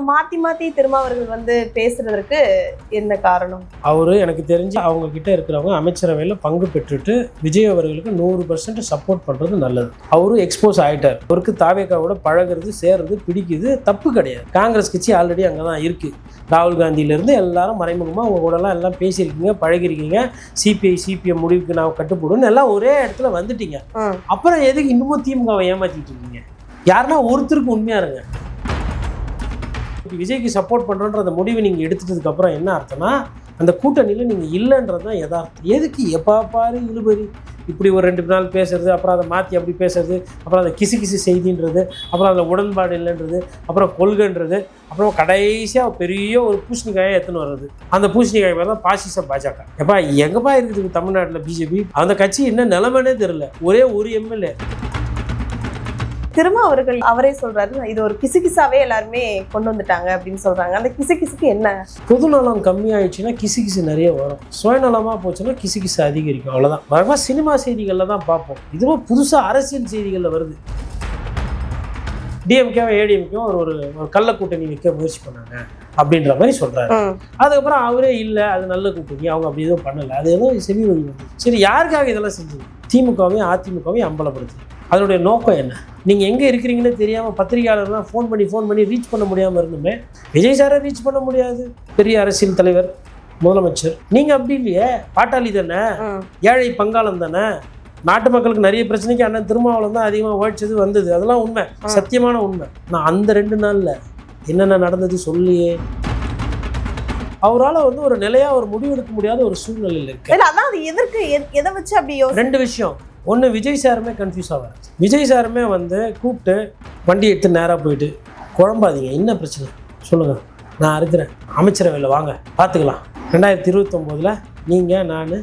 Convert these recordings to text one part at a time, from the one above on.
மாத்தி மாத்தி திருமாவர்கள் வந்து பேசுறதற்கு என்ன காரணம்? அவரு எனக்கு தெரிஞ்சு அவங்க கிட்ட இருக்கிறவங்க அமைச்சரவையில் பங்கு பெற்றுட்டு விஜய் அவர்களுக்கு 100% சப்போர்ட் பண்றது நல்லது. அவரு எக்ஸ்போஸ் ஆயிட்டார். அவருக்கு தாவேகாவோட பழகிறது, சேர்றது, பிடிக்குது, தப்பு கிடையாது. காங்கிரஸ் கட்சி ஆல்ரெடி அங்கதான் இருக்கு. ராகுல் காந்தியிலேருந்து எல்லாரும் மறைமுகமாக அவங்க கூடலாம் எல்லாம் பேசியிருக்கீங்க, பழகிருக்கீங்க. சிபிஐ சிபிஎம் முடிவுக்கு நான் கட்டுப்படுன்னு எல்லாம் ஒரே இடத்துல வந்துட்டீங்க. அப்புறம் எதுக்கு இன்னமும் திமுகவை ஏமாத்திட்டு இருக்கீங்க? யாருன்னா ஒருத்தருக்கு உண்மையா இருங்க. விஜய்க்கு சப்போர்ட் பண்ணுறன்ற அந்த முடிவை நீங்கள் எடுத்துட்டதுக்கப்புறம் என்ன அர்த்தம்னா அந்த கூட்டணியில் நீங்கள் இல்லைன்றது தான் யதார்த்தம். எதுக்கு எப்போ பாரு இழுபறி இப்படி ஒரு 2 நாள் பேசுறது, அப்புறம் அதை மாற்றி அப்படி பேசுறது, அப்புறம் அதை கிசு செய்தின்றது, அப்புறம் அதில் உடன்பாடு இல்லைன்றது, அப்புறம் கொள்கைன்றது, அப்புறம் கடைசியாக பெரிய ஒரு பூசணிக்காயை எடுத்துன்னு வர்றது. அந்த பூசணிக்காய் பேர் தான் பாசிச பாஜக. எப்பா எங்கப்பா இருக்குது தமிழ்நாட்டில் பிஜேபி? அந்த கட்சி என்ன நிலைமைனே தெரியல. ஒரே ஒரு எம்எல்ஏ. திருமாவர்கள் அவரே சொல்றாரு இது ஒரு கிசுகிசாவே எல்லாருமே கொண்டு வந்துட்டாங்க அப்படின்னு சொல்றாங்க. அந்த கிசுகிசுக்கு என்ன? பொதுநலம் கம்மியாயிடுச்சுன்னா கிசு நிறைய வரும். சுயநலமாக போச்சுன்னா கிசு அதிகரிக்கும். அவ்வளோதான். வரமாக சினிமா செய்திகளில் தான் பார்ப்போம். இதுவும் புதுசாக அரசியல் செய்திகளில் வருது. டிஎம்கேவும் ஏடிஎம்கேவும் ஒரு கள்ள கூட்டணி வைக்க முயற்சி பண்ணாங்க அப்படின்ற மாதிரி சொல்றாரு. அதுக்கப்புறம் அவரே இல்லை அது நல்ல கூட்டணி, அவங்க அப்படி எதுவும் பண்ணலை, அது எதுவும் செவி வழி வந்து. சரி, யாருக்காக இதெல்லாம் செஞ்சது? திமுகவையும் அதிமுகவையும் அம்பலப்படுத்து. அதனுடைய நோக்கம் என்ன? நீங்கள் எங்கே இருக்கிறீங்கன்னு தெரியாமல் பத்திரிகையாளர்லாம் ஃபோன் பண்ணி ரீச் பண்ண முடியாமல் இருந்துமே விஜய் சாரை ரீச் பண்ண முடியாது. பெரிய அரசியல் தலைவர், முதலமைச்சர். நீங்கள் அப்படி இல்லையே, பாட்டாளி தானே, ஏழை பங்காளம் தானே. நாட்டு மக்களுக்கு நிறைய பிரச்சனைக்கு அண்ணன் திருமாவளவன் தான் அதிகமாக உழைச்சது வந்தது. அதெல்லாம் உண்மை, சத்தியமான உண்மை. நான் அந்த 2 நாளில் என்னென்ன நடந்தது சொல்லியே அவரால் வந்து ஒரு நிலையாக ஒரு முடிவெடுக்க முடியாத ஒரு சூழ்நிலையில் இருக்கு. அதான் அது எதற்கு எதை வச்சு அப்படி 2 விஷயம். ஒன்று, விஜய் சாருமே கன்ஃபியூஸ் ஆவார். விஜய் சாருமே வந்து கூப்பிட்டு வண்டி எடுத்து நேராக போயிட்டு குழம்பாதீங்க, என்ன பிரச்சனை சொல்லுங்கள், நான் இருக்கிறேன், அமைச்சரவையில் வாங்க பார்த்துக்கலாம், 2029 நீங்கள் நான்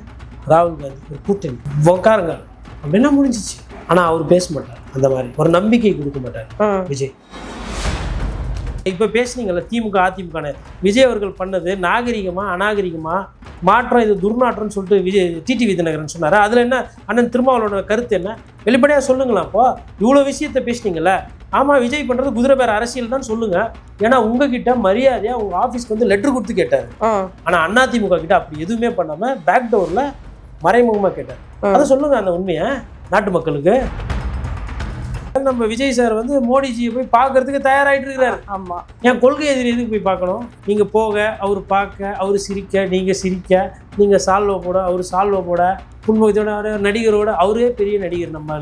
ராகுல் காந்தி ஒரு கூட்டணி உட்காருங்க அப்படின்னா முடிஞ்சிச்சு. ஆனால் அவர் பேச மாட்டார். அந்த மாதிரி ஒரு நம்பிக்கை கொடுக்க மாட்டார் விஜய். இப்போ பேசுனீங்கல்ல திமுக அதிமுக, விஜய் அவர்கள் பண்ணது நாகரிகமாக அநாகரிகமாக மாற்றம், இது துர்நாற்றம்னு சொல்லிட்டு விஜய் டிடிவி தினகரன் சொன்னார். அதில் என்ன அண்ணன் திருமாவளவோட கருத்து என்ன? வெளிப்படையாக சொல்லுங்களா. அப்போ இவ்வளோ விஷயத்த பேசுனீங்கல்ல, ஆமாம் விஜய் பண்ணுறது குதிரை பேர் அரசியல் தான் சொல்லுங்கள். ஏன்னா உங்ககிட்ட மரியாதையாக உங்கள் ஆஃபீஸ்க்கு வந்து லெட்டர் கொடுத்து கேட்டார். ஆனால் அதிமுக கிட்ட அப்படி எதுவுமே பண்ணாமல் பேக் டோரில் மறைமுகமாக கேட்டார். அதை சொல்லுங்கள் அந்த உண்மையை நாட்டு மக்களுக்கு. நம்ம விஜய் சார் வந்து மோடிஜியை போய் பார்க்கறதுக்கு தயாராகிட்டு இருக்கிறாரு. ஆமாம், என் கொள்கை எதிரி எதுக்கு போய் பார்க்கணும்? நீங்கள் போக, அவர் பார்க்க, அவர் சிரிக்க, நீங்கள் சிரிக்க, நீங்கள் சால்வோ போட, அவர் சால்வோ போட, புன்முகத்தோட நடிகரோட. அவரே பெரிய நடிகர். நம்ம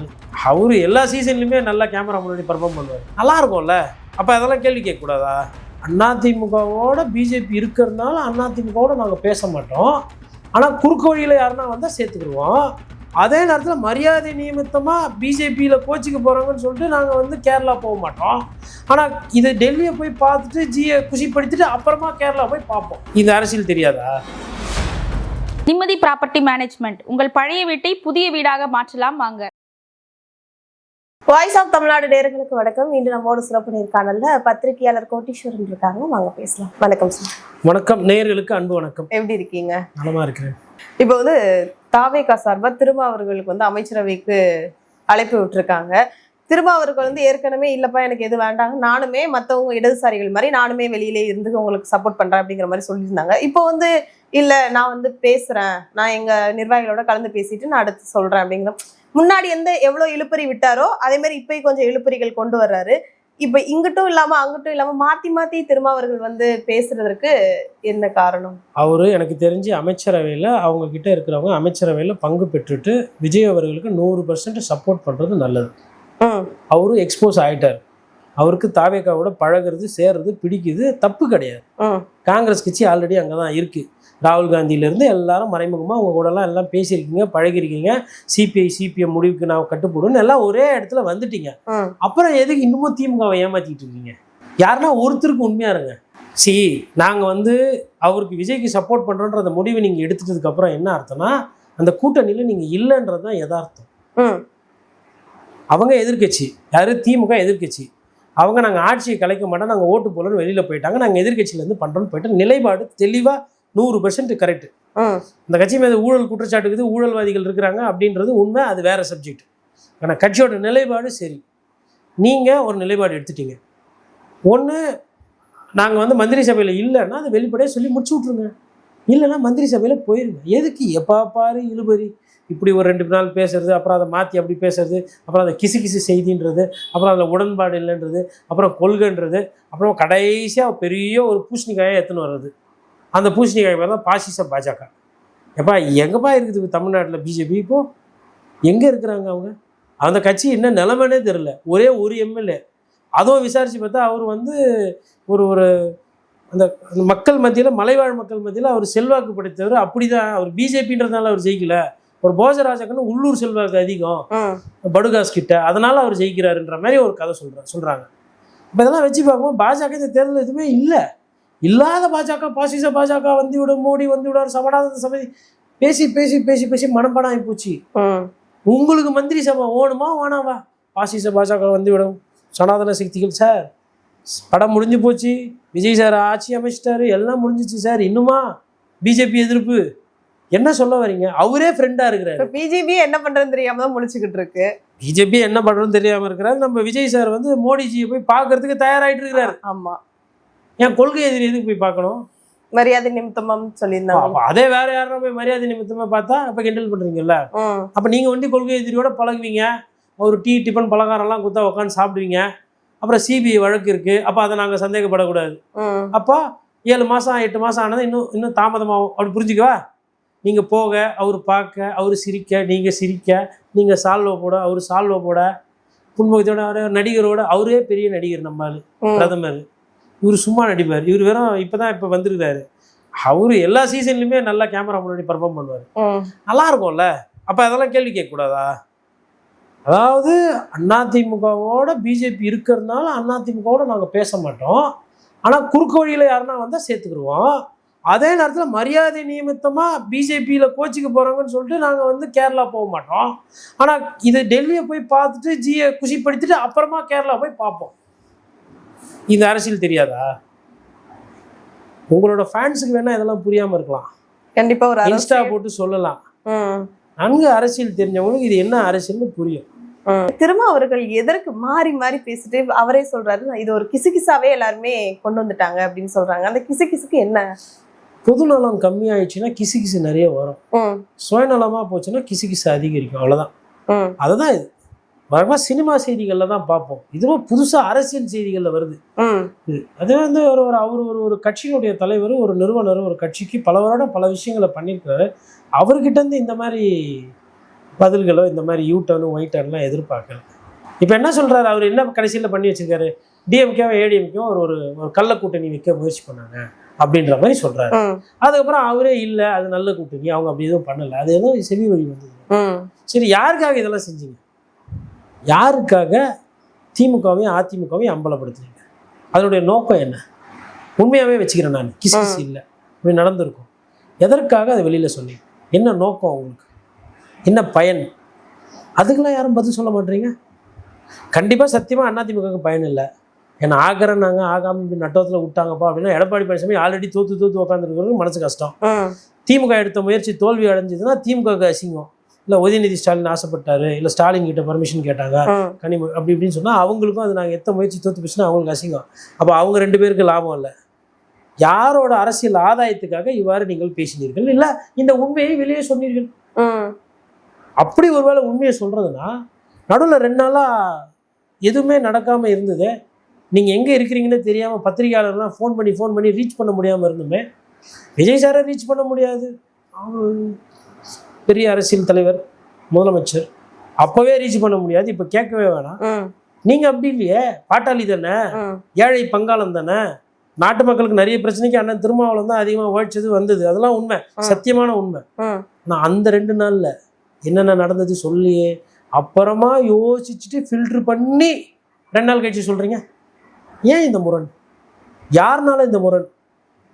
அவரு எல்லா சீசன்லையுமே நல்லா கேமரா முன்னாடி பர்ஃபார்ம் பண்ணுவார். நல்லா இருக்கும்ல. அப்போ அதெல்லாம் கேள்வி கேட்கக்கூடாதா? அதிமுகவோட பிஜேபி இருக்கிறதுனால அதிமுகவோட நாங்கள் பேச மாட்டோம். ஆனால் குறுக்கு வழியில் யாருன்னா வந்தால் சேர்த்துக்கிடுவோம். அதே நேரத்தில் மரியாதை நியமித்தமாக பிஜேபியில் கோச்சிக்கு போகிறாங்கன்னு சொல்லிட்டு நாங்கள் வந்து கேரளா போக மாட்டோம். ஆனால் இது டெல்லியை போய் பார்த்துட்டு ஜியை குஷிப்படுத்திட்டு அப்புறமா கேரளா போய் பார்ப்போம். இந்த அரசியல் தெரியாதா? நிம்மதி ப்ராப்பர்ட்டி மேனேஜ்மெண்ட் உங்கள் பழைய வீட்டை புதிய வீடாக மாற்றலாம் வாங்க. வாய்ஸ் ஆஃப் தமிழ்நாடு நேயர்களுக்கு வணக்கம். இன்று நம்மோடு சிறப்பு நேர்காணல்ல பத்திரிகையாளர் கோட்டீஸ்வரன் இருக்காங்க. வாங்க பேசலாம். வணக்கம் சார். வணக்கம். நேயர்களுக்கு அன்பு வணக்கம். எப்படி இருக்கீங்க? நலமா இருக்கிறேன். இப்போ வந்து தாவேகா சார்பா திருமாவர்களுக்கு வந்து அமைச்சரவைக்கு அழைப்பு விட்டுருக்காங்க. திருமாவர்கள் வந்து ஏற்கனவே இல்லப்பா எனக்கு எது வேண்டாங்க, நானுமே மற்றவங்க இடதுசாரிகள் மாதிரி நானுமே வெளியிலே இருந்து உங்களுக்கு சப்போர்ட் பண்றேன் அப்படிங்கிற மாதிரி சொல்லியிருந்தாங்க. இப்போ வந்து இல்லை நான் வந்து பேசுறேன், நான் எங்க நிர்வாகிகளோட கலந்து பேசிட்டு நான் அடுத்து சொல்றேன் அப்படிங்கிற முன்னாடி எவ்வளோ இழுப்பறி விட்டாரோ அதே மாதிரி இப்போ கொஞ்சம் இழுப்பறிகள் கொண்டு வர்றாரு. இப்போ இங்கிட்டும் இல்லாமல் அங்கிட்டும் இல்லாமல் மாற்றி திருமாவர்கள் வந்து பேசுறதற்கு என்ன காரணம்? அவரு எனக்கு தெரிஞ்சு அமைச்சரவையில் அவங்க கிட்ட இருக்கிறவங்க அமைச்சரவையில் பங்கு பெற்றுட்டு விஜய் அவர்களுக்கு 100% சப்போர்ட் பண்ணுறது நல்லது. அவரு எக்ஸ்போஸ் ஆகிட்டார். அவருக்கு தாவேகாவோட பழகிறது, சேர்றது, பிடிக்குது, தப்பு கிடையாது. காங்கிரஸ் கட்சி ஆல்ரெடி அங்கே தான் இருக்குது. ராகுல் காந்தியிலேருந்து எல்லாரும் மறைமுகமாக அவங்க கூடலாம் எல்லாம் பேசியிருக்கீங்க, பழகிருக்கீங்க. சிபிஐ சிபிஎம் முடிவுக்கு நான் கட்டுப்படுன்னு எல்லாம் ஒரே இடத்துல வந்துட்டீங்க. அப்புறம் எதுக்கு இன்னமும் திமுகவை ஏமாற்றிட்டு இருக்கீங்க? யாருன்னா ஒருத்தருக்கு உண்மையாக இருங்க. நாங்கள் வந்து அவருக்கு விஜய்க்கு சப்போர்ட் பண்ணுறோன்ற அந்த முடிவை நீங்கள் எடுத்துட்டதுக்கப்புறம் என்ன அர்த்தம்னா அந்த கூட்டணியில் நீங்கள் இல்லைன்றது தான் யதார்த்தம். அவங்க எதிர்கட்சி, யார்? திமுக எதிர்கட்சி. அவங்க நாங்கள் ஆட்சியை கலைக்க மாட்டோம், நாங்கள் ஓட்டு போலன்னு வெளியில் போயிட்டாங்க, நாங்கள் எதிர்கட்சியிலேருந்து பண்ணுறோன்னு போயிட்டு நிலைப்பாடு தெளிவாக 100% கரெக்டு. இந்த கட்சி மீது ஊழல் குற்றச்சாட்டுக்குது, ஊழல்வாதிகள் இருக்கிறாங்க அப்படின்றது உண்மை, அது வேறு சப்ஜெக்ட். ஆனால் கட்சியோட நிலைப்பாடு சரி. நீங்கள் ஒரு நிலைப்பாடு எடுத்துட்டீங்க. ஒன்று நாங்கள் வந்து மந்திரி சபையில் இல்லைன்னா அதை வெளிப்படையாக சொல்லி முடிச்சு விட்ருங்க. இல்லைன்னா மந்திரி சபையில் போயிருங்க. எதுக்கு எப்போ பாரு இழுபறி, இப்படி ஒரு 2 நாள் பேசுறது, அப்புறம் அதை மாற்றி அப்படி பேசுறது, அப்புறம் அதை கிசு செய்தின்றது, அப்புறம் அதில் உடன்பாடு இல்லைன்றது, அப்புறம் கொள்கைன்றது, அப்புறம் கடைசியாக பெரிய ஒரு பூசணிக்காயை எடுத்துன்னு வர்றது. அந்த பூசணிக்காய் பேர் தான் பாசிச பாஜக. எப்பா எங்கப்பா இருக்குது தமிழ்நாட்டில் பிஜேபி? இப்போது எங்கே இருக்கிறாங்க அவங்க? அந்த கட்சி என்ன நிலைமைனே தெரில. ஒரே ஒரு எம்எல்ஏ, அதுவும் விசாரித்து பார்த்தா அவர் வந்து ஒரு அந்த மக்கள் மத்தியில், மலைவாழ் மக்கள் மத்தியில் அவர் செல்வாக்கு படைத்தவர். அப்படி தான் அவர் பிஜேபின்றதுனால அவர் ஜெயிக்கல. ஒரு போஜராஜாக்குன்னு உள்ளூர் செல்வாக்கு அதிகம் படுகாஸ் கிட்ட, அதனால அவர் ஜெயிக்கிறாருன்ற மாதிரி ஒரு கதை சொல்கிறாங்க. இப்போ இதெல்லாம் வச்சு பார்க்கும்போது பாஜக இந்த தேர்தல் எதுவுமே இல்லை. இல்லாத பாஜக, பாசிச பாஜக, வந்திவிடும் மோடி, வந்திவிடார், சமநாத சபதி பேசி பேசி பேசி பேசி மனப்பாடம் ஆகி போச்சு. உங்களுக்கு மந்திரி சபை ஓணுமா வேணாவா? பாசிச பாஜக வந்துவிடும், சனாதன சக்திகள். சார் படம் முடிஞ்சு போச்சு, விஜய் சார் ஆட்சி அமைச்சிட்டாரு, எல்லாம் முடிஞ்சிச்சு சார். இன்னுமா பிஜேபி எதிர்ப்பு? என்ன சொல்ல வரீங்க? அவரே ஃப்ரெண்டா இருக்கிறாரு. பிஜேபி என்ன பண்றதுன்னு தெரியாம தான் முழிச்சுக்கிட்டு இருக்கு. பிஜேபி என்ன பண்றதுன்னு தெரியாம இருக்கிறாரு. நம்ம விஜய் சார் வந்து மோடிஜியை போய் பார்க்கறதுக்கு தயாராகிட்டு இருக்கிறாரு. ஆமா, என் கொள்கை எதிரி எதுக்கு போய் பார்க்கணும்? மரியாதை நிமித்தமா சொல்லியிருந்தாங்க. அதே வேற யாரும் போய் மரியாதை நிமித்தமா பார்த்தா அப்ப கிண்டல் பண்றீங்கல்ல. அப்ப நீங்க வந்து கொள்கை எதிரியோட பழகுவீங்க, ஒரு டீ டிஃபன் பலகாரம்லாம் கொடுத்தா உட்காந்து சாப்பிடுவீங்க. அப்புறம் சிபிஐ வழக்கு இருக்கு, அப்ப அதை நாங்க சந்தேகப்படக்கூடாது. அப்போ 7 மாசம் 8 மாசம் ஆனது இன்னும் தாமதமாகும். அப்படி புரிஞ்சுக்கவா? நீங்க போக, அவர் பார்க்க, அவர் சிரிக்க, நீங்க சிரிக்க, நீங்க சால்வ போட, அவர் சால்வ போட, புன்முகத்தோட நடிகரோட. அவரே பெரிய நடிகர், நம்ம பிரதமர். இவர் சும்மா நடிப்பார். இவர் வெறும் இப்போ வந்திருக்காரு. அவரு எல்லா சீசன்லையுமே நல்லா கேமரா முன்னாடி பர்ஃபார்ம் பண்ணுவார். நல்லா இருக்கும்ல. அப்போ அதெல்லாம் கேள்வி கேட்கக்கூடாதா? அதாவது அதிமுகவோட பிஜேபி இருக்கிறதுனால அதிமுகவோட நாங்கள் பேச மாட்டோம். ஆனால் குறுக்கு வழியில் யாருன்னா வந்தால் சேர்த்துக்கிடுவோம். அதே நேரத்தில் மரியாதை நியமித்தமாக பிஜேபியில் கோச்சிக்கு போகிறாங்கன்னு சொல்லிட்டு நாங்கள் வந்து கேரளா போக மாட்டோம். ஆனால் இது டெல்லியை போய் பார்த்துட்டு ஜியை குஷிப்படுத்திட்டு அப்புறமா கேரளா போய் பார்ப்போம். இந்த அரசியல் தெரியாதா? உங்களோட ஃபேன்ஸுக்கு வேணா இதெல்லாம் புரியாம இருக்கலாம். கண்டிப்பா ஒரு இன்ஸ்டா போட்டு சொல்லலாம். நன்கு அரசியல் தெரிஞ்சவங்களுக்கு இது என்ன அரசியல்னு புரியும். திரும்ப அவர்கள் எதற்கு மாறி மாறி பேசிட்டு அவரே சொல்றாரு, இது ஒரு கிசுகிசாவே எல்லாருமே கொண்டு வந்துட்டாங்க அப்படின்னு சொல்றாங்க. அந்த கிசுகிசுக்கு என்ன? பொதுநலம் கம்மியாயிடுச்சுன்னா கிசுகிசு நிறைய வரும். சுயநலமா போச்சுன்னா கிசுகிசு அதிகரிக்கும். அவ்வளவுதான். அதுதான் இது. வழக்கமாக சினிமா செய்திகளில் தான் பார்ப்போம். இதுவும் புதுசாக அரசியல் பதில்களில் வருது. அது வந்து ஒரு கட்சியினுடைய தலைவர், ஒரு நிறுவனர், ஒரு கட்சிக்கு பல வருடம் பல விஷயங்களை பண்ணியிருக்கிறாரு. அவர்கிட்டருந்து இந்த மாதிரி பதில்களோ இந்த மாதிரி யூ டர்னு ஒயிட் டர்ன்லாம் எதிர்பார்க்கல. இப்போ என்ன சொல்கிறாரு? அவர் என்ன கடைசியில் பண்ணி வச்சிருக்காரு? டிஎம்கேவும் ஏடிஎம்கேவும் ஒரு கள்ள கூட்டணி வைக்க முயற்சி பண்ணாங்க அப்படின்ற மாதிரி சொல்கிறாரு. அதுக்கப்புறம் அவரே இல்லை, அது நல்ல கூட்டணி, அவங்க அப்படி எதுவும் பண்ணலை, அது எதுவும் செவி வழி வந்தது. சரி, யாருக்காக இதெல்லாம் செஞ்சீங்க? யாருக்காக திமுகவையும் அதிமுகவையும் அம்பலப்படுத்துறீங்க? அதனுடைய நோக்கம் என்ன? உண்மையாகவே வச்சுக்கிறேன் நான், கிஸ்கிஸ் இல்லை, இப்படி நடந்திருக்கும். எதற்காக அதை வெளியில் சொன்னீங்க? என்ன நோக்கம் உங்களுக்கு? என்ன பயன்? அதுக்கெல்லாம் யாரும் பதில் சொல்ல மாட்டீங்க. கண்டிப்பாக சத்தியமாக அதிமுகவுக்கு பயன் இல்லை. ஏன்னா ஆகிறேன்னாங்க, ஆகாமல் இப்படி நட்டத்தில் விட்டாங்கப்பா அப்படின்னா எடப்பாடி பழனிசாமி ஆல்ரெடி தோற்று உட்காந்துருக்கிறது மனசு கஷ்டம். திமுக எடுத்த முயற்சி தோல்வி அடைஞ்சதுன்னா திமுகவுக்கு அசிங்கம். இல்லை உதயநிதி ஸ்டாலின் ஆசைப்பட்டாரு, இல்லை ஸ்டாலின் கிட்ட பர்மிஷன் கேட்டாங்க, கனிமொழி அப்படி இப்படின்னு சொன்னால் அவங்களுக்கும் அது நாங்கள் எத்த முயற்சி தோற்று போச்சுன்னா அவங்களுக்கு அசிங்கம். அப்போ அவங்க 2 பேருக்கு லாபம் இல்லை. யாரோட அரசியல் ஆதாயத்துக்காக இவ்வாறு நீங்கள் பேசினீர்கள்? இல்லை இந்த உண்மையை வெளியே சொன்னீர்கள். அப்படி ஒருவேளை உண்மையை சொல்கிறதுனா, நடுவில் 2 நாளாக எதுவுமே நடக்காமல் இருந்தது, நீங்கள் எங்கே இருக்கிறீங்கன்னு தெரியாமல் பத்திரிகையாளர்லாம் ஃபோன் பண்ணி ரீச் பண்ண முடியாமல் இருந்துமே. விஜய் சாரை ரீச் பண்ண முடியாது, அவங்க பெரிய அரசியல் தலைவர், முதலமைச்சர், அப்போவே ரீச் பண்ண முடியாது. இப்போ கேட்கவே வேணாம். நீங்கள் அப்படி இல்லையே, பாட்டாளி தானே, ஏழை பங்காளம் தானே, நாட்டு மக்களுக்கு நிறைய பிரச்சனைக்கு அண்ணன் திருமாவளவன் தான் அதிகமாக உழைச்சது வந்தது. அதெல்லாம் உண்மை, சத்தியமான உண்மை. நான் அந்த 2 நாளில் என்னென்ன நடந்தது சொல்லியே அப்புறமா யோசிச்சுட்டு ஃபில்ட்ரு பண்ணி 2 நாள் கழிச்சு சொல்கிறீங்க. ஏன் இந்த முரண்? யாருனால இந்த முரண்?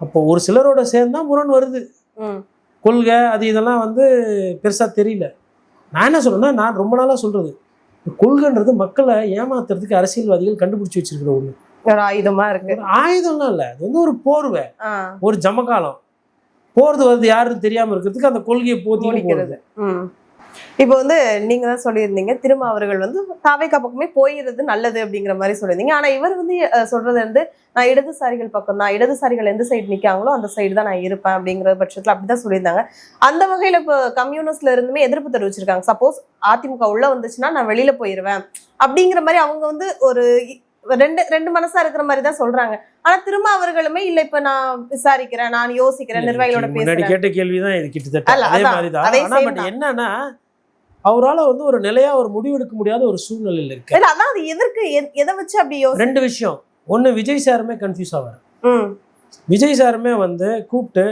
அப்போ ஒரு சிலரோட சேர்ந்தா முரண் வருது. கொள்கை அது இதெல்லாம் வந்து பெருசாக தெரியல. நான் என்ன சொல்கிறேன்னா, நான் ரொம்ப நாளாக சொல்கிறது, கொள்கைன்றது மக்களை ஏமாத்துறதுக்கு அரசியல்வாதிகள் கண்டுபிடிச்சி வச்சிருக்கிற ஒன்று. ஒரு ஆயுதமா இருக்கு. ஆயுதம்லாம் இல்லை, அது வந்து ஒரு போர்வை, ஒரு ஜமக்காலம். போறது வருது யாருன்னு தெரியாமல் இருக்கிறதுக்கு அந்த கொள்கையை போத்திக்கிறது. இப்போ வந்து நீங்க தான் சொல்லியிருந்தீங்க திரும்ப அவர்கள் வந்து தாவேக்கா பக்கமே போயிடுறது நல்லது அப்படிங்கிற மாதிரி சொல்லியிருந்தீங்க. ஆனா இவர் வந்து சொல்றது வந்து நான் இடதுசாரிகள் பக்கம் தான், இடதுசாரிகள் எந்த சைடு நிக்காங்களோ அந்த சைடு தான் நான் இருப்பேன் அப்படிங்கிற பட்சத்துல அப்படிதான் சொல்லியிருந்தாங்க. அந்த வகையில இப்போ கம்யூனிஸ்ட்ல இருந்துமே எதிர்ப்பு தெரிவிச்சிருக்காங்க. சப்போஸ் அதிமுக உள்ள வந்துச்சுன்னா நான் வெளியில போயிருவேன் அப்படிங்கிற மாதிரி அவங்க வந்து ஒரு ரெண்டு மனசா இருக்கிற மாதிரி தான் சொல்றாங்க. ஆனா திரும்ப அவர்களுமே இல்ல இப்ப நான் விசாரிக்கிறேன், நான் யோசிக்கிறேன், நிர்வாகிகளோட முன்னாடி பேசுறேன். கேட்ட கேள்விதான் இது கிட்டத்தட்ட அல்ல, அதே அதான், மாதிரிதான். அதே ஆனா same பட் தான். என்னன்னா அவரால வந்து ஒரு நிலையா ஒரு முடிவெடுக்க முடியாத ஒரு சூழ்நிலையில இருக்கு. இல்ல அதான் அது எதற்கு எதை வச்சு அப்படி ரெண்டு விஷயம். ஒண்ணு, விஜய் சாருமே கன்ஃபியூஸ் ஆவார். ம் விஜய் சாருமே வந்து கூப்பிட்டு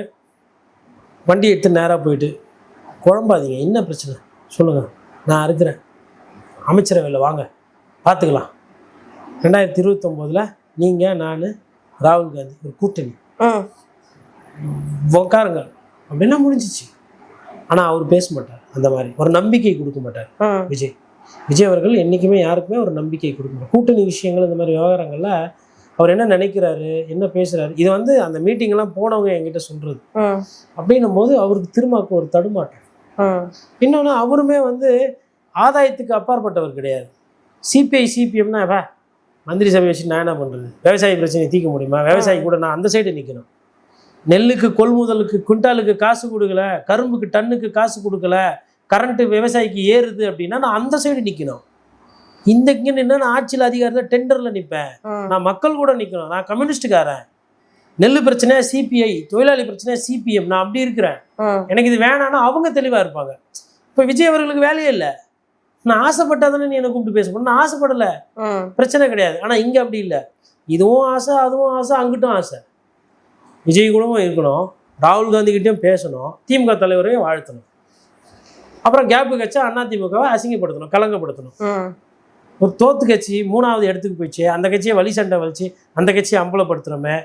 வண்டி எடுத்து நேராக போயிட்டு குழம்பாதீங்க, என்ன பிரச்சனை சொல்லுங்க, நான் இருக்கிறேன், அமைச்சரவையில் வாங்க பார்த்துக்கலாம், 2029 நீங்கள் நான் ராகுல் காந்தி ஒரு கூட்டணி ம் உட்காருங்க அப்படின்னா முடிஞ்சிச்சு. ஆனால் அவர் பேச மாட்டார், அந்த மாதிரி ஒரு நம்பிக்கை கொடுக்க மாட்டார் ம் விஜய் அவர்கள் என்றைக்குமே யாருக்குமே ஒரு நம்பிக்கை கொடுக்க மாட்டார். கூட்டணி விஷயங்கள் இந்த மாதிரி விவகாரங்கள்ல அவர் என்ன நினைக்கிறாரு, என்ன பேசுறாரு, இது வந்து அந்த மீட்டிங்லாம் போனவங்க என்கிட்ட சொல்றது. ம் அப்படின்னும் போது அவருக்கு திருமாக்கு ஒரு தடுமாட்டம். ம் இன்னொன்று, அவருமே வந்து ஆதாயத்துக்கு அப்பாற்பட்டவர் கிடையாது. சிபிஐ சிபிஎம்னா மந்திரி சபை வச்சு நான் என்ன பண்ணுறது, விவசாய பிரச்சனையை தீர்க்க முடியுமா, விவசாயி கூட நான் அந்த சைடு நிற்கணும். நெல்லுக்கு கொள்முதலுக்கு குவிண்டாலுக்கு காசு கொடுக்கல, கரும்புக்கு டன்னுக்கு காசு கொடுக்கல, கரண்ட்டு விவசாயிக்கு ஏறுது அப்படின்னா நான் அந்த சைடு நிற்கணும். இங்கே நின்னா நான் ஆட்சியில் அதிகாரத்தில் டெண்டரில் நிற்பேன், நான் மக்கள் கூட நிற்கணும், நான் கம்யூனிஸ்டுக்காரன். நெல் பிரச்சனையா சிபிஐ, தொழிலாளி பிரச்சனையா சிபிஎம், நான் அப்படி இருக்கிறேன், எனக்கு இது வேணான்னா அவங்க தெளிவாக இருப்பாங்க. இப்போ விஜய் அவர்களுக்கு வேலையே இல்லை, நான் ஆசைப்பட்டாதானே நீ என்னை கூப்பிட்டு பேச போன, நான் ஆசைப்படலை, பிரச்சனை கிடையாது. ஆனால் இங்கே அப்படி இல்லை, இதுவும் ஆசை அதுவும் ஆசை அங்கிட்டும் ஆசை. விஜய் கூடவும் இருக்கணும், ராகுல் காந்தி கிட்டையும் பேசணும், திமுக தலைவரையும் வாழ்த்தணும், அப்புறம் கேப்பு கட்சா அதிமுகவை அசிங்கப்படுத்தணும், கலங்கப்படுத்தணும். ஒரு தோத்து கட்சி 3வது இடத்துக்கு போயிடுச்சு, அந்த கட்சியை வழி சண்டை வலிச்சு அந்த கட்சியை அம்பலப்படுத்துகிறோமே.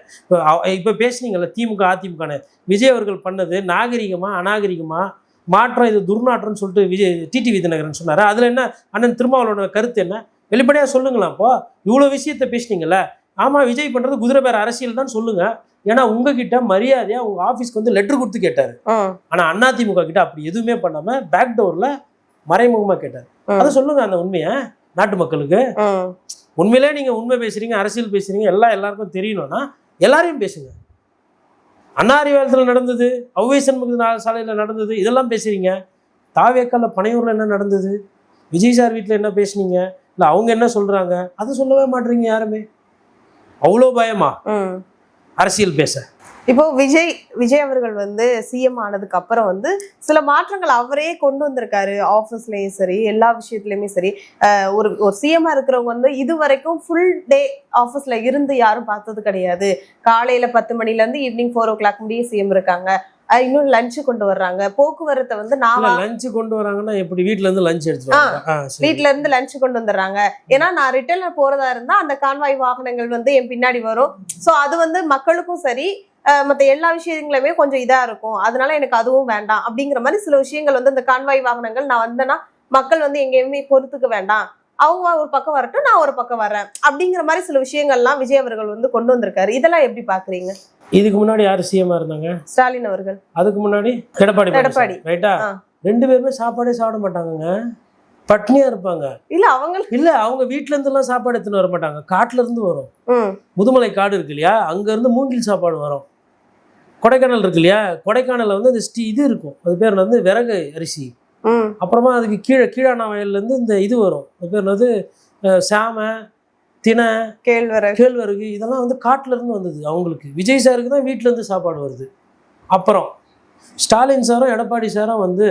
இப்போ பேசுனீங்கல்ல திமுக அதிமுகன்னு, விஜய் அவர்கள் பண்ணது நாகரிகமா அநாகரிகமா, மாற்றம், இது துர்நாற்றம்னு சொல்லிட்டு விஜய் டிடிவி தினகரன் சொன்னார். அதில் என்ன அண்ணன் திருமாவளவனோட கருத்து என்ன, வெளிப்படையாக சொல்லுங்களா. அப்போ இவ்வளோ விஷயத்த பேசுனீங்கல்ல, ஆமாம் விஜய் பண்ணுறது குதிரை பேர அரசியல் தான் சொல்லுங்க. ஏன்னா உங்ககிட்ட மரியாதையாக உங்கள் ஆஃபீஸ்க்கு வந்து லெட்டர் கொடுத்து கேட்டார். ஆனால் அதிமுக கிட்ட அப்படி எதுவுமே பண்ணாமல் பேக் டோரில் மறைமுகமாக கேட்டார். அதை சொல்லுங்க, அந்த உண்மையை நாட்டு மக்களுக்கு. உண்மையிலே நீங்கள் உண்மை பேசுறீங்க, அரசியல் பேசுறீங்க, எல்லாருக்கும் தெரியணும்னா எல்லாரையும் பேசுங்க. அண்ணா அறிவாலயத்தில் நடந்தது, ஔவை சண்முக சாலையில் நடந்தது, இதெல்லாம் பேசுறீங்க. தாவேக்கால பனையூரில் என்ன நடந்தது, விஜய் சார் வீட்டில் என்ன பேசுனீங்க, இல்லை அவங்க என்ன சொல்றாங்க, அதை சொல்லவே மாட்டீங்க யாருமே. அவ்வளோ பயமா அரசியல் பேச. இப்போ விஜய் அவர்கள் வந்து சிஎம் ஆனதுக்கு அப்புறம் வந்து சில மாற்றங்கள் அவரே கொண்டு வந்திருக்காரு. ஆஃபீஸ்லயும் சரி, எல்லா விஷயத்துலயுமே சரி. ஒரு சிஎம்மா இருக்கிறவங்க வந்து இது வரைக்கும் ஃபுல் டே ஆஃபீஸ்ல இருந்து யாரும் பார்த்தது கிடையாது. காலையில 10 மணில இருந்து ஈவினிங் 4 o'clock முடிய சிஎம் இருக்காங்க. இன்னும் லஞ்சு கொண்டு வர்றாங்க, போக்குவரத்தை வந்து லஞ்சு கொண்டு வராங்கன்னா எப்படி, வீட்டுல இருந்து லஞ்ச் எடுத்துட்டு வீட்டுல இருந்து லஞ்ச் கொண்டு வந்துடுறாங்க. ஏன்னா நான் ரிட்டர்ன்ல போறதா இருந்தா அந்த கான்வாய் வாகனங்கள் வந்து என் பின்னாடி வரும். ஸோ அது வந்து மக்களுக்கும் சரி மற்ற எல்லா விஷயங்களுமே கொஞ்சம் இதா இருக்கும், அதனால எனக்கு அதுவும் வேண்டாம் அப்படிங்கிற மாதிரி சில விஷயங்கள் வந்து இந்த கான்வாய் வாகனங்கள் நான் வந்தேன்னா மக்கள் வந்து எங்கேயுமே பொறுத்துக்க வேண்டாம், அவங்க ஒரு பக்கம் வரட்டும் நான் ஒரு பக்கம் வரேன் அப்படிங்கிற மாதிரி சில விஷயங்கள்லாம் விஜய் அவர்கள் வந்து கொண்டு வந்திருக்காரு. இதெல்லாம் எப்படி பாக்குறீங்க? இதுக்கு முன்னாடி யாரு சிஎம்மா இருந்தாங்க? ஸ்டாலின் அவர்கள். அதுக்கு முன்னாடி எடப்பாடி. ரைட்டா? 2 பேருமே சாப்பாடே சாப்பிட மாட்டாங்க, பட்னியா இருப்பாங்க. அவங்க வீட்டுல இருந்து எல்லாம் சாப்பாடு எடுத்துன்னு வர மாட்டாங்க, காட்டுல இருந்து வரும். முதுமலை காடு இருக்கு இல்லையா, அங்க இருந்து மூங்கில் சாப்பாடு வரும். கொடைக்கானல் இருக்கு இல்லையா, கொடைக்கானல்ல வந்து இந்த இது இருக்கும், அது பேர் வந்து விறகு அரிசி. அப்புறமா அதுக்கு கீழான வயல்ல இருந்து இந்த இது வரும், அது பேர் வந்து சாமை, தினை, கேழ்வரகு, இதெல்லாம் வந்து காட்டுல இருந்து வந்தது அவங்களுக்கு. விஜய் சாருக்கு தான் வீட்டுல இருந்து சாப்பாடு வருது. அப்புறம் ஸ்டாலின் சாரும் எடப்பாடி சாரும் வந்து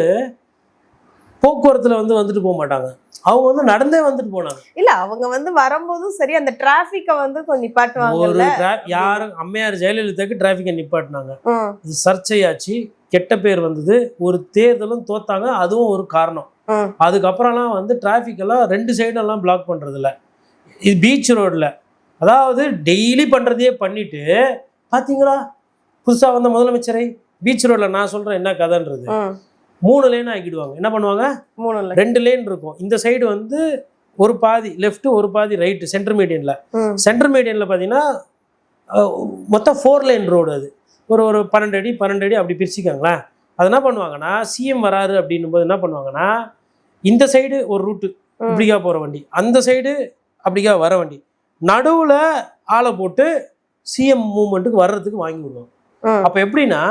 போக்குவரத்துல வந்துட்டு போக மாட்டாங்க, அவங்க வந்து நடந்தே வந்துட்டு போனாங்க. இல்ல அவங்க வந்து வரும்போதும் சரி அந்த டிராபிக்கை வந்து கொஞ்சம் நிப்பாட்டுவாங்க. யாரும் அம்மையார் ஜெயலலிதாக்கு டிராபிக்கை நிப்பாட்டினாங்க, இது சர்ச்சையாச்சு, கெட்ட பேர் வந்தது, ஒரு தேர்தலும் தோத்தாங்க, அதுவும் ஒரு காரணம். அதுக்கப்புறம்லாம் வந்து டிராபிக் எல்லாம் 2 சைடெல்லாம் பிளாக் பண்றது இல்ல. இது பீச் ரோட்ல, அதாவது டெய்லி பண்றதையே பண்ணிட்டு பாத்தீங்களா புதுசா வந்த முதலமைச்சரை பீச் ரோட்ல, நான் சொல்றேன் என்ன கதைன்றது, 3 லேன் ஆக்கிடுவாங்க. என்ன பண்ணுவாங்க, 2 லேன் இருக்கும், இந்த சைடு வந்து ஒரு பாதி லெஃப்ட் ஒரு பாதி ரைட்டு, சென்டர் மீடியன்ல பாத்தீங்கன்னா மொத்தம் 4 லேன் ரோடு. அது ஒரு 12 அடி அப்படி பிரிச்சுக்காங்களேன். அது என்ன பண்ணுவாங்கன்னா, சிஎம் வராரு அப்படின்னும் போது என்ன பண்ணுவாங்கன்னா, இந்த சைடு ஒரு ரூட்டு இப்படிக்கா போகிற வண்டி, அந்த சைடு அப்படிக்கா வர வண்டி, நடுவில் ஆளை போட்டு சிஎம் மூவ்மெண்ட்டுக்கு வர்றதுக்கு வாங்கி விடுவோம். அப்போ எப்படின்னா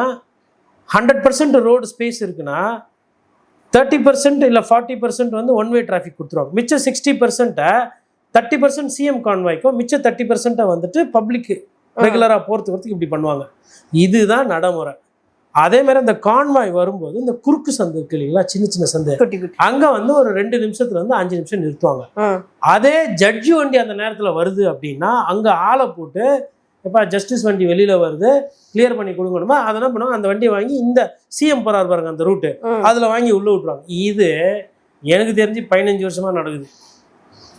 100% ரோடு ஸ்பேஸ் இருக்குன்னா 30% இல்லை 40% வந்து ஒன் வே டிராஃபிக் கொடுத்துருவாங்க. மிச்சம் 60% 30% சிஎம் கான்வாய்க்கும் மிச்சம் 30% வந்துட்டு பப்ளிக்கு ரெகுலராக போகிறதுக்கு இப்படி பண்ணுவாங்க. இதுதான் நடைமுறை. அதே மாதிரி அந்த கான்வாய் வரும்போது இந்த குறுக்கு சந்து இருக்கு இல்லைங்களா, சின்ன சின்ன சந்து, அங்கே வந்து ஒரு 2 நிமிஷத்துல இருந்து 5 நிமிஷம் நிறுத்துவாங்க. அதே ஜட்ஜி வண்டி அந்த நேரத்தில் வருது அப்படின்னா அங்கே ஆளை போட்டு எப்போ ஜஸ்டிஸ் வண்டி வெளியில் வருது கிளியர் பண்ணி கொடுக்கணுமா, அதை என்ன பண்ணுவாங்க, அந்த வண்டியை வாங்கி இந்த சிஎம் போகிறார் பாருங்க அந்த ரூட்டு, அதில் வாங்கி உள்ளே விட்டுருவாங்க. இது எனக்கு தெரிஞ்சு 15 வருஷமாக நடக்குது.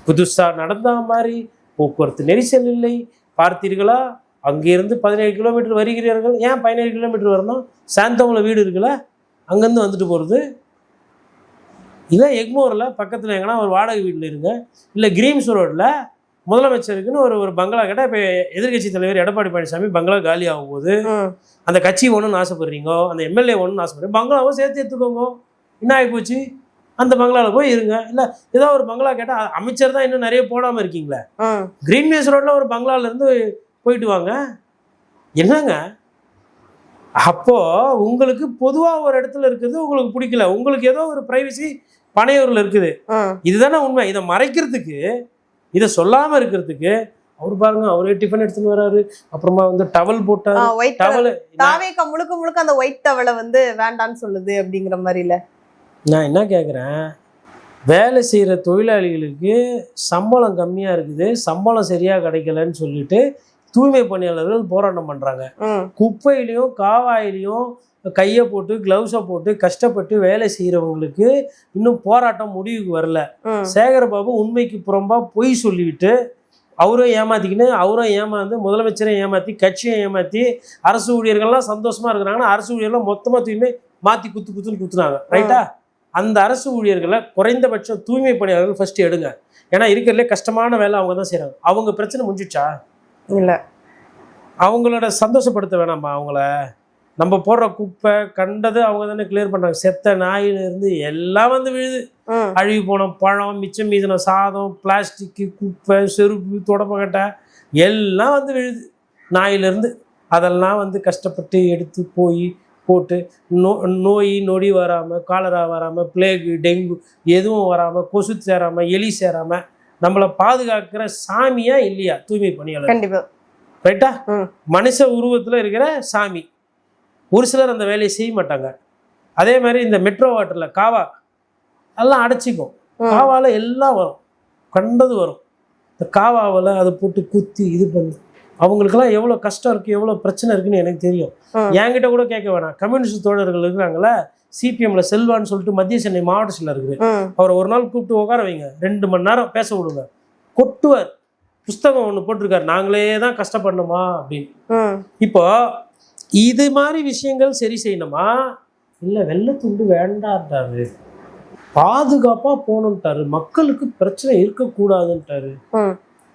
புதுசாக நடந்த மாதிரி போக்குவரத்து நெரிசல் இல்லை. பார்த்தீர்களா, அங்கேருந்து 17 கிலோமீட்டர் வருகிறீர்கள். ஏன் 17 கிலோமீட்டர் வரணும்? சாந்தோமில் வீடு இருக்குல்ல, அங்கேருந்து வந்துட்டு போகிறது. இல்லை எக்மோரில் பக்கத்தில் எங்கன்னா ஒரு வாடகை வீட்டில் இருங்க, இல்லை கிரீம்ஸ் ரோட்டில் முதலமைச்சருக்குன்னு ஒரு பங்களா கேட்டால், இப்போ எதிர்கட்சி தலைவர் எடப்பாடி பழனிசாமி பங்களா காலி ஆகும் போது அந்த கட்சி ஒன்றுன்னு ஆசைப்படுறீங்கோ, அந்த எம்எல்ஏ ஒன்றுன்னு ஆசைப்படுறீங்க, பங்களாவும் சேர்த்து எடுத்துக்கோங்க. என்ன ஆகி போச்சு? அந்த பங்களாவில் போய் இருங்க. இல்லை ஏதோ ஒரு பங்களா கேட்டால் அமைச்சர் தான் இன்னும் நிறைய போடாமல் இருக்கீங்களே, கிரீன்வேஸ் ரோட்டில் ஒரு பங்களாவிலேருந்து போயிட்டு வாங்க. என்னங்க அப்போ உங்களுக்கு பொதுவாக ஒரு இடத்துல இருக்குது, உங்களுக்கு பிடிக்கல, உங்களுக்கு ஏதோ ஒரு பிரைவசி பனையூரில் இருக்குது. இதுதானே உண்மை. இதை மறைக்கிறதுக்கு, இதை சொல்லாமல் இருக்கிறதுக்கு அவர் பாருங்க, அவரே டிஃபன் எடுத்துன்னு வராரு, அப்புறமா வந்து டவல் போட்டாரு. முழுக்க முழுக்க அந்த ஒயிட் டவலை வந்து வேண்டான்னு சொல்லுது அப்படிங்கிற மாதிரில. நான் என்ன கேட்குறேன், வேலை செய்கிற தொழிலாளிகளுக்கு சம்பளம் கம்மியாக இருக்குது, சம்பளம் சரியாக கிடைக்கலன்னு சொல்லிட்டு தூய்மை பணியாளர்கள் போராட்டம் பண்ணுறாங்க. குப்பையிலையும் காவாயிலையும் கையை போட்டு கிளவுஸை போட்டு கஷ்டப்பட்டு வேலை செய்கிறவங்களுக்கு இன்னும் போராட்டம் முடிவுக்கு வரல. சேகரபாபு உண்மைக்கு புறம்பா பொய் சொல்லிவிட்டு அவரும் ஏமாத்திக்கின்னு, அவரும் ஏமாந்து, முதலமைச்சரை ஏமாற்றி, கட்சியை ஏமாற்றி, அரசு ஊழியர்கள்லாம் சந்தோஷமாக இருக்கிறாங்கன்னா அரசு ஊழியர்கள்லாம் மொத்தமாக தூய்மை மாற்றி குத்துன்னு குத்துனாங்க. ரைட்டா? அந்த அரசு ஊழியர்களை குறைந்தபட்சம் தூய்மை பணியாளர்கள் ஃபர்ஸ்ட் எடுங்க. ஏன்னா இருக்கிறதுலே கஷ்டமான வேலை அவங்க தான் செய்கிறாங்க. அவங்க பிரச்சனை முடிஞ்சிச்சா? இல்லை. அவங்களோட சந்தோஷப்படுத்த வேணாமா? அவங்கள நம்ம போடுற குப்பை கண்டது அவங்க தானே கிளியர் பண்ணுறாங்க. செத்த நாயிலிருந்து எல்லாம் வந்து விழுது. அழுகி போன பழம், மிச்சம் மீதின சாதம், பிளாஸ்டிக்கு, குப்பை, செருப்பு, தொடப்பக்கட்டை எல்லாம் வந்து விழுது நாயிலிருந்து. அதெல்லாம் வந்து கஷ்டப்பட்டு எடுத்து போய் போட்டு நோய் நொடி வராமல், காலரா வராமல், பிளேகு, டெங்கு எதுவும் வராமல், கொசு சேராமல், எலி சேராமல் நம்மளை பாதுகாக்கிற சாமியா இல்லையா தூய்மை பணியாளர்? கண்டிப்பாக. ரைட்டா? மனுஷ உருவத்தில் இருக்கிற சாமி. ஒரு சிலர் அந்த வேலையை செய்ய மாட்டாங்க. அதே மாதிரி இந்த மெட்ரோ வாட்டரில் காவா எல்லாம் அடைச்சிக்கும். காவாவில் எல்லாம் வரும், கண்டது வரும். இந்த காவாவில் அதை போட்டு குத்தி இது பண்ணி அவங்களுக்கெல்லாம் எவ்வளோ கஷ்டம் இருக்குது, எவ்வளோ பிரச்சனை இருக்குன்னு எனக்கு தெரியும். என்கிட்ட கூட கேட்க வேணாம். கம்யூனிஸ்ட் தோழர்கள் இருக்கிறாங்களே, சிபிஎம்ல செல்வான்னு சொல்லிட்டு மத்திய சென்னை மாவட்ட செயலர் இருக்குது. அவரை ஒரு நாள் கூப்பிட்டு உட்கார வைங்க, 2 மணி நேரம் பேச விடுங்க. கொட்டுவார். புஸ்தகம் ஒன்று போட்டிருக்காரு, நாங்களே தான் கஷ்டப்படணுமா அப்படின்னு. இப்போ இது மாதிரி விஷயங்கள் சரி செய்யணுமா, இல்லை வெள்ளத்துண்டு வேண்டான்ட்டாரு, பாதுகாப்பாக போகணுன்ட்டாரு, மக்களுக்கு பிரச்சனை இருக்கக்கூடாதுன்ட்டாரு.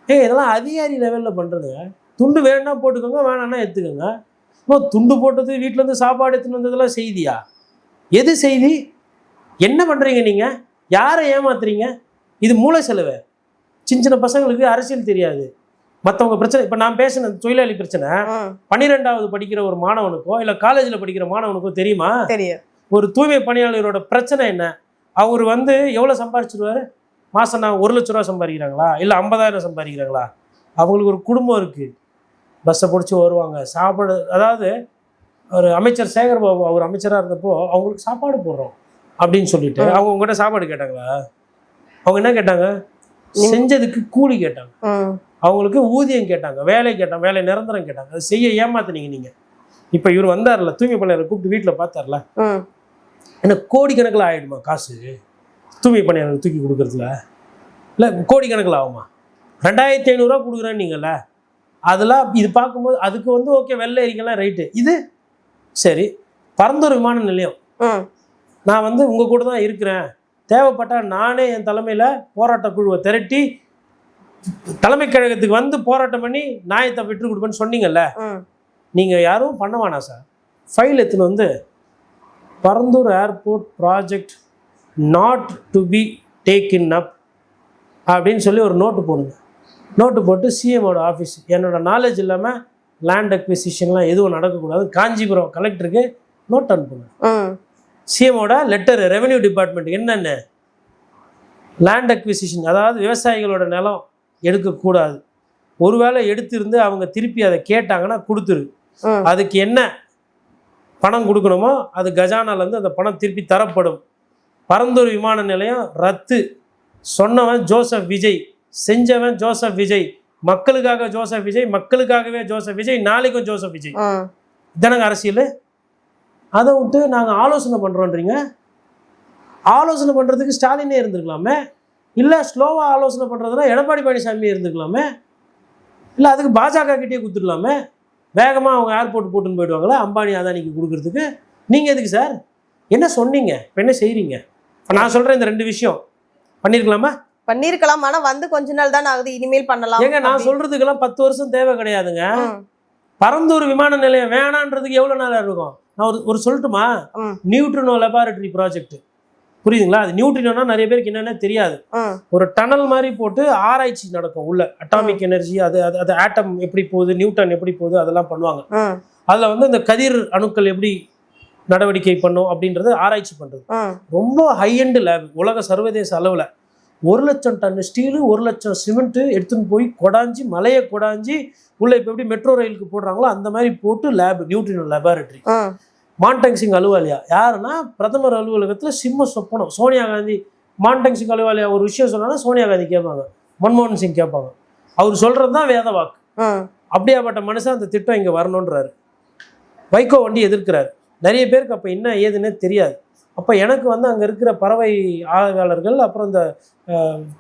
இதெல்லாம் அதிகாரி லெவலில் பண்ணுறதுங்க. துண்டு வேணா போட்டுக்கோங்க, வேணான்னா எடுத்துக்கோங்க. இப்போ துண்டு போட்டது, வீட்டிலேருந்து சாப்பாடு எடுத்துன்னு வந்ததெல்லாம் செய்தியா? எது செய்தி? என்ன பண்ணுறீங்க நீங்கள்? யாரை ஏமாத்துறீங்க? இது மூளை செலவு. சின்ன சின்ன பசங்களுக்கு அரசியல் தெரியாது, மற்றவங்க பிரச்சனை. இப்போ நான் பேசின தொழிலாளி பிரச்சனை 12வது படிக்கிற ஒரு மாணவனுக்கோ இல்லை காலேஜில் படிக்கிற மாணவனுக்கோ தெரியுமா? தெரியும். ஒரு தூய்மை பணியாளரோட பிரச்சனை என்ன? அவர் வந்து எவ்வளோ சம்பாரிச்சிருவாரு மாதம்? நான் 1 லட்ச ரூபா சம்பாதிக்கிறாங்களா, இல்லை 50,000 சம்பாதிக்கிறாங்களா? அவங்களுக்கு ஒரு குடும்பம் இருக்குது, பஸ்ஸை பிடிச்சி வருவாங்க, சாப்பாடு. அதாவது ஒரு அமைச்சர் சேகர்பாபு அவர் அமைச்சராக இருந்தப்போ அவங்களுக்கு சாப்பாடு போடுறோம் அப்படின்னு சொல்லிட்டு அவங்க உங்ககிட்ட சாப்பாடு கேட்டாங்களா? அவங்க என்ன கேட்டாங்க? செஞ்சதுக்கு கூலி கேட்டாங்க, அவங்களுக்கு ஊதியம் கேட்டாங்க, வேலை கேட்டாங்க, வேலை நிரந்தரம் கேட்டாங்க. அது செய்ய ஏமாத்துனீங்க நீங்கள். இப்போ இவர் வந்தார்ல, தூய்மை பணியாளர் கூப்பிட்டு வீட்டில் பார்த்தார்ல, ஏன்னா கோடிக்கணக்கில் ஆகிடுமா காசு தூய்மை பணியாளர் தூக்கி கொடுக்குறதுல? இல்லை கோடிக்கணக்கில் ஆகுமா? 2500 ரூபா கொடுக்குறேன்னு நீங்கள்ல, அதெல்லாம் இது பார்க்கும்போது அதுக்கு வந்து ஓகே, வெள்ளை எரிக்கலாம், ரைட்டு. இது சரி, பரந்தூர் விமான நிலையம், நான் வந்து உங்கள் கூட தான் இருக்கிறேன், தேவைப்பட்டால் நானே என் தலைமையில் போராட்ட குழுவை திரட்டி தலைமை கழகத்துக்கு வந்து போராட்டம் பண்ணி நியாயத்தை விட்டு கொடுப்பேன்னு சொன்னீங்கல்ல, நீங்கள் யாரும் பண்ண வேணாம் சார். ஃபைல் எடுத்துன்னு வந்து Parandur airport project not to be taken up அப்படின்னு சொல்லி ஒரு நோட்டு போடுங்க. நோட்டு போட்டு சிஎமோட ஆஃபீஸ், என்னோட நாலேஜ் இல்லாமல் லேண்ட் அக்விசிஷன்லாம் எதுவும் நடக்கக்கூடாது, காஞ்சிபுரம் கலெக்டருக்கு நோட் அனுப்புங்க. சிஎமோட லெட்டர் ரெவென்யூ டிபார்ட்மெண்ட் என்னென்ன லேண்ட் அக்விசிஷன், அதாவது விவசாயிகளோட நிலம் எடுக்கக்கூடாது, ஒருவேளை எடுத்திருந்து அவங்க திருப்பி அதை கேட்டாங்கன்னா கொடுத்துரு, அதுக்கு என்ன பணம் கொடுக்கணுமோ அது கஜானாலேருந்து அந்த பணம் திருப்பி தரப்படும். பரந்தூர் விமான நிலையம் ரத்து, சொன்னவன் ஜோசப் விஜய், செஞ்சவன் ஜோசப் விஜய், மக்களுக்காக ஜோசப் விஜய், மக்களுக்காகவே ஜோசப் விஜய், நாளைக்கும் ஜோசப் விஜய். இதனங்க அரசியல். அதை விட்டு நாங்கள் ஆலோசனை பண்ணுறோன்றீங்க. ஆலோசனை பண்ணுறதுக்கு ஸ்டாலினே இருந்திருக்கலாமே, இல்லை ஸ்லோவாக ஆலோசனை பண்ணுறதுனா எடப்பாடி பழனிசாமி இருந்திருக்கலாமே, இல்லை அதுக்கு பாஜக கிட்டே கொடுத்துடலாமே. வேகமாக அவங்க ஏர்போர்ட் போட்டுன்னு போயிடுவாங்களா அம்பானி அதானிக்கு கொடுக்குறதுக்கு. நீங்கள் எதுக்கு சார் என்ன சொன்னீங்க, இப்போ என்ன செய்கிறீங்க? இப்போ நான் சொல்கிறேன் இந்த 2 விஷயம் பண்ணியிருக்கலாமா? பண்ணிருக்கலாம். ஆனா வந்து கொஞ்ச நாள் தான் ஆகுது, இனிமேல் பண்ணலாம். ஏங்க நான் சொல்றதுக்கெல்லாம் 10 வருஷம் தேவை கிடையாதுங்க. பரந்தூர் விமான நிலையம் வேணான்றதுக்கு எவ்வளவு நாள் இருக்கும்? நான் ஒரு சொல்லட்டுமா? நியூட்ரினோ லெபார்டரி ப்ராஜெக்ட், புரியுதுங்களா? அது நியூட்ரினோனா நிறைய பேருக்கு என்னென்ன தெரியாது. ஒரு டனல் மாதிரி போட்டு ஆராய்ச்சி நடக்கும் உள்ள, அட்டாமிக் எனர்ஜி, அது அது ஆட்டம் எப்படி போகுது, நியூட்டன் எப்படி போகுது, அதெல்லாம் பண்ணுவாங்க. அதுல வந்து இந்த கதிர் அணுக்கள் எப்படி நடவடிக்கை பண்ணும் அப்படின்றது ஆராய்ச்சி பண்றது. ரொம்ப ஹை எண்ட் லேப், உலக சர்வதேச அளவுல 1,00,000 டன் ஸ்டீலு, 1,00,000 சிமெண்ட் எடுத்துன்னு போய் கொடாஞ்சி, மலையை கொடாஞ்சி உள்ள இப்போ எப்படி மெட்ரோ ரயிலுக்கு போடுறாங்களோ அந்த மாதிரி போட்டு lab, neutrino laboratory. Montek Singh Ahluwalia யாருன்னா பிரதமர் அலுவலகத்தில் சிம்ம சொப்பனம். சோனியா காந்தி மான்டங் சிங் அலுவாலியா ஒரு விஷயம் சொன்னாங்கன்னா சோனியா காந்தி கேட்பாங்க, மன்மோகன் சிங் கேட்பாங்க. அவர் சொல்றது தான் வேத வாக்கு. அப்படியாப்பட்ட மனுஷன் அந்த திட்டம் இங்கே வரணுன்றாரு. வைகோ வண்டி எதிர்க்கிறாரு. நிறைய பேருக்கு அப்போ என்ன ஏதுன்னே தெரியாது. அப்போ எனக்கு வந்து அங்கே இருக்கிற பறவை ஆய்வாளர்கள், அப்புறம் இந்த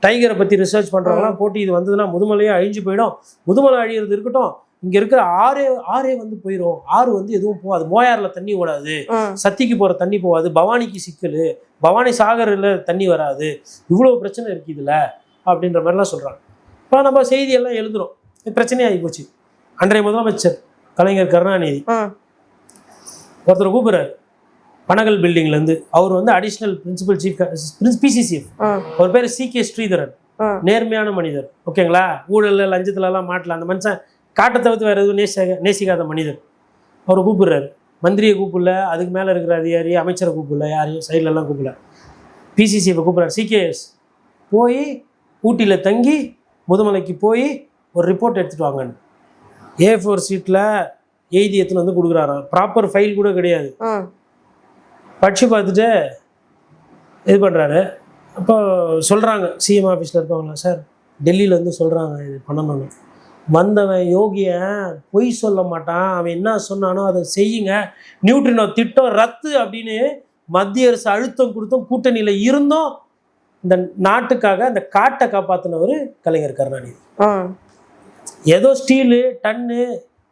டைகரை பற்றி ரிசர்ச் பண்ணுறவங்களாம் போட்டு இது வந்ததுன்னா முதுமலையே அழிஞ்சு போயிடும், முதுமலை அழியிறது இருக்கட்டும், இங்கே இருக்கிற ஆறே வந்து போயிடும், ஆறு வந்து எதுவும் போகாது, மோயாரில் தண்ணி ஓடாது, சத்திக்கு போகிற தண்ணி போகாது, பவானிக்கு சிக்கல், பவானி சாகரில் தண்ணி வராது, இவ்வளோ பிரச்சனை இருக்குது இதில் அப்படின்ற மாதிரிலாம் சொல்கிறாங்க. இப்போ நம்ம செய்தியெல்லாம் எழுதுகிறோம், பிரச்சனையாகி போச்சு. அன்றைய முதலமைச்சர் கலைஞர் கருணாநிதி ஒருத்தர் கூப்பிட்றாரு பனகல் பில்டிங்லேருந்து. அவர் வந்து அடிஷ்னல் பிரின்சிபல் சீஃப் பிசிசிஎஃப், அவர் பேர் CK ஸ்ரீதரன். நேர்மையான மனிதர், ஓகேங்களா? ஊழல் லஞ்சத்துலலாம் மாட்டல, அந்த மனுஷன் காட்டை தவிர்த்து வேறு எதுவும் நேசிக்காத மனிதர். அவர் கூப்பிடுறாரு. மந்திரியை கூப்பிடல, அதுக்கு மேலே இருக்கிற அதிகாரி அமைச்சரை கூப்பிடல, யாரையும் சைட்லலாம் கூப்பிடல, பிசிசிஎஃப் கூப்பிட்றாரு. CKS போய் ஊட்டியில் தங்கி முதுமலைக்கு போய் ஒரு ரிப்போர்ட் எடுத்துகிட்டு வாங்கன்னு A4 சீட்டில் எழுதி எடுத்துன்னு வந்து கொடுக்குறாராம். ப்ராப்பர் ஃபைல் கூட கிடையாது. படித்து பார்த்துட்டு இது பண்ணுறாரு. அப்போ சொல்கிறாங்க சிஎம் ஆஃபீஸில் இருக்கவங்க, சார் டெல்லியில் வந்து சொல்கிறாங்க இது பண்ணணும்னு. வந்தவன் யோகியை பொய் சொல்ல மாட்டான், அவன் என்ன சொன்னானோ அதை செய்யுங்க, நியூட்ரினோ திட்டம் ரத்து அப்படின்னு மத்திய அரசு அழுத்தம் கொடுத்தும் கூட்டணியில் இருந்தும் இந்த நாட்டுக்காக அந்த காட்டை காப்பாற்றினவர் கலைஞர் கருணாநிதி. ஏதோ ஸ்டீலு டன்னு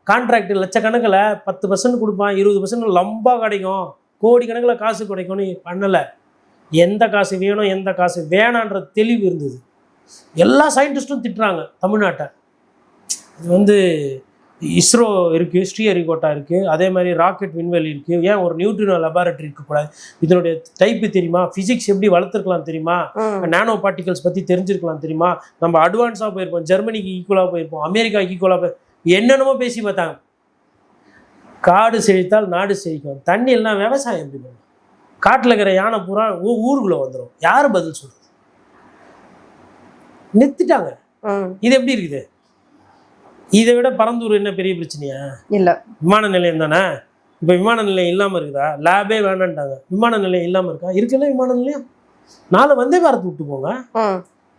கான்ட்ராக்ட் லட்சக்கணக்கில் 10% கொடுப்பான், 20% லம்பாக கிடைக்கும், கோடி கணக்கில் காசு கிடைக்கும்னு பண்ணலை. எந்த காசு வேணும் எந்த காசு வேணான்ற தெளிவு இருந்தது. எல்லா சயின்டிஸ்ட்டும் திட்டுறாங்க தமிழ்நாட்டை. இது வந்து இஸ்ரோ இருக்குது, ஸ்ரீஹரிகோட்டா இருக்குது, அதே மாதிரி ராக்கெட் விண்வெளி இருக்குது, ஏன் ஒரு நியூட்ரினோ லெபார்டரி இருக்கக்கூடாது? இதனுடைய டைப்பு தெரியுமா? ஃபிசிக்ஸ் எப்படி வளர்த்துருக்கலாம் தெரியுமா? நானோ பார்ட்டிகல்ஸ் பற்றி தெரிஞ்சிருக்கலாம் தெரியுமா? நம்ம அட்வான்ஸாக போயிருப்போம், ஜெர்மனிக்கு ஈக்குவலாக போயிருப்போம், அமெரிக்காவுக்கு ஈக்குவலாக போய் என்னென்னமோ பேசி பார்த்தாங்க. காடு செழித்தால் நாடு செழிக்கும், தண்ணி எல்லாம் விவசாயம் எப்படி பண்ணும்? காட்டில் இருக்கிற யானை பூரா ஊருக்குள்ளே வந்துடும், யார் பதில் சொல்றது? நிறுத்திட்டாங்க. இது எப்படி இருக்குது? இதை விட பரந்தூர் என்ன பெரிய பிரச்சனையா? இல்லை, விமான நிலையம் தானே. இப்போ விமான நிலையம் இல்லாமல் இருக்குதா? லேபே வேணான்ட்டாங்க. விமான நிலையம் இல்லாமல் இருக்கா? இருக்குல்ல விமான நிலையம். 4 வந்தே பாரத் விட்டு போங்க.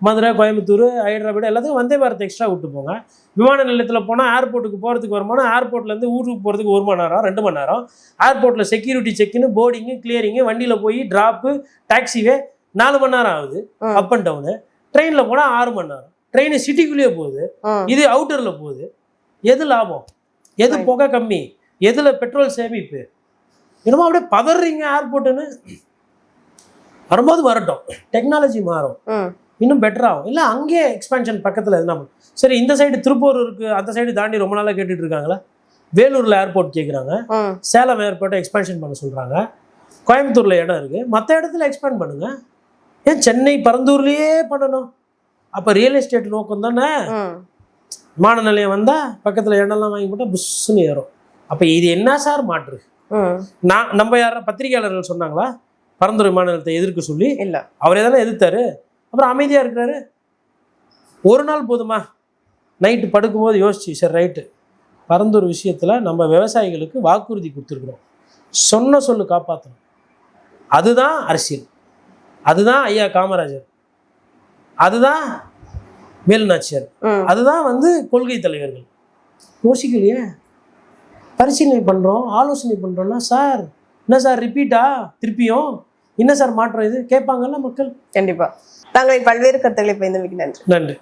மதுரை, கோயம்புத்தூர், ஹைதராபாத் எல்லாத்துக்கும் வந்தே பாரத் எக்ஸ்ட்ரா விட்டு போங்க. விமான நிலையத்தில் போனால் ஏர்போர்ட்டுக்கு போகிறதுக்கு வருமானம், ஏர்போர்ட்லேருந்து ஊருக்கு போகிறதுக்கு 1 மணி நேரம் 2 மணி நேரம், ஏர்போர்ட்டில் செக்யூரிட்டி செக்கின்னு, போர்டிங்கு, கிளியரிங்கு, வண்டியில் போய் ட்ராப்பு, டாக்ஸிவே 4 மணி நேரம் ஆகுது அப் அண்ட் டவுனு. ட்ரெயினில் போனால் 6 மணி நேரம். ட்ரெயின் சிட்டிக்குள்ளேயே போகுது, இது அவுட்டரில் போகுது. எது லாபம்? எது புகை கம்மி? எதில் பெட்ரோல் சேமிப்பு? என்னமோ அப்படியே பதறீங்க. ஏர்போர்ட்டுன்னு வரும்போது வரட்டும், டெக்னாலஜி மாறும், இன்னும் பெட்டராகும். இல்லை அங்கேயே எக்ஸ்பேன்ஷன் பக்கத்தில் எதுனா. சரி, இந்த சைடு திருப்பூர் இருக்குது, அந்த சைடு தாண்டி ரொம்ப நாளாக கேட்டுட்டு இருக்காங்களா? வேலூரில் ஏர்போர்ட் கேட்குறாங்க, சேலம் ஏர்போர்ட்டை எக்ஸ்பேன்ஷன் பண்ண சொல்கிறாங்க, கோயம்புத்தூரில் இடம் இருக்குது, மற்ற இடத்துல எக்ஸ்பேண்ட் பண்ணுங்கள். ஏன் சென்னை பரந்தூர்லயே பண்ணணும்? அப்ப ரியல் எஸ்டேட் நோக்கம் தானே. விமான நிலையம் வந்தா பக்கத்துல இடம்லாம் வாங்கி போட்டா புஷ்ஷுன்னு ஏறும். அப்ப இது என்ன சார் மாற்று? நம்ம யாரா பத்திரிகையாளர்கள் சொன்னாங்களா பரந்தூர் விமான நிலையத்தை எதிர்க்க சொல்லி? இல்ல, அவர் எதனா எதிர்த்தாரு. அப்புறம் அமைதியா இருக்கிறாரு. ஒரு நாள் போதுமா? நைட்டு படுக்கும்போது யோசிச்சு, சரி ரைட்டு, பரந்தூர் விஷயத்துல நம்ம விவசாயிகளுக்கு வாக்குறுதி கொடுத்துருக்குறோம், சொன்ன சொல்லு காப்பாற்றணும். அதுதான் அரசியல், அதுதான் ஐயா காமராஜர், அதுதான் வேலுநாச்சியார், அதுதான் கொள்கை தலைவர்கள். யோசிக்கலையே, பரிசீலனை பண்றோம், ஆலோசனை பண்றோம்னா சார் என்ன சார் ரிப்பீட்டா திருப்பியும் என்ன சார் மாற்றம் இது கேட்பாங்கல்ல மக்கள். கண்டிப்பா. தாங்கள் பல்வேறு கருத்துக்களை பயந்தமைக்கு நன்றி. நன்றி.